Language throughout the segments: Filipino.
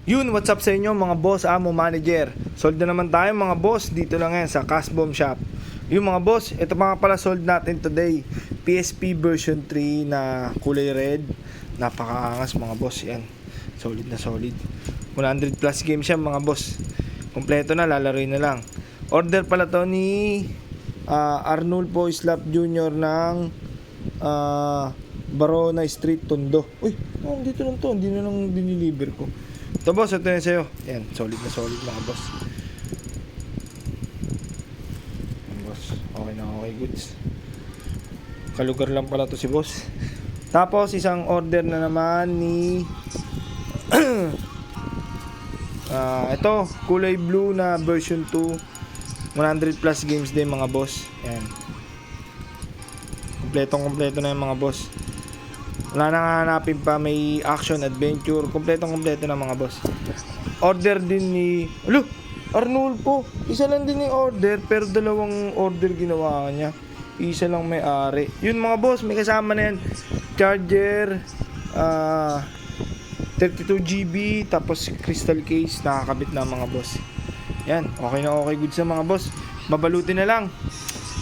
Yun, what's up sa inyo mga boss, amo, manager. Sold na naman tayo mga boss, dito lang yan sa Cash Bomb Shop. Yung mga boss, ito mga pala sold natin today. PSP version 3 na kulay red. Napakaangas mga boss, yan. Solid na solid. 100 plus games yan mga boss. Kompleto na, lalaroin na lang. Order pala to ni Arnulfo Islap Jr. ng Barona Street, Tondo. Uy, dito lang to, hindi na lang diniliver ko. Ito boss, ito na sa'yo. Yan, solid na solid mga boss. Yan boss, okay na okay, goods. Kalugar lang pala to si boss. Tapos isang order na naman ni ito, kulay blue na version 2. 100 plus games din mga boss. Yan. Kompleto na yung mga boss. Wala nang hanapin pa, may action, adventure, kompleto na mga boss. Order din ni Arnulfo. Isa lang din yung order, pero dalawang order ginawa niya. Isa lang may-ari. Yun mga boss, may kasama na yan. Charger, 32GB, tapos crystal case, nakakabit na mga boss. Yan, okay na okay, good sa mga boss. Babalutin na lang.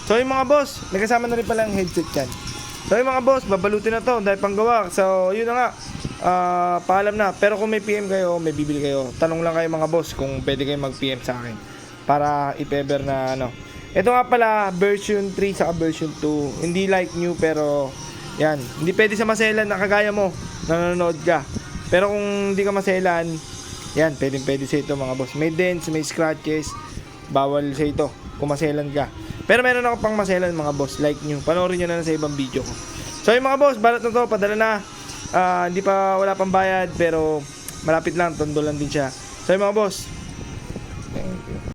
So yung mga boss, may kasama na rin pala ang headset yan. So yung mga boss, babalutin na to dahil panggawa. So yun na nga, paalam na. Pero kung may PM kayo, may bibili kayo, tanong lang kayo mga boss kung pwede kayo mag-PM sa akin para if-ever na ano. Ito nga pala, version 3 saka version 2. Hindi like new pero yan, hindi pwede sa maselan na kagaya mo, nanonood ka. Pero kung hindi ka maselan, yan, pwede sa ito mga boss. May dents, may scratches, bawal sa ito kung maselan ka. Pero meron ako pang maselan mga boss, like nyo. Panoorin nyo na lang sa ibang video ko. So yung mga boss, balat na to, padala na. Hindi pa, wala pang bayad, pero malapit lang, tondo lang din siya. So yung mga boss, thank you.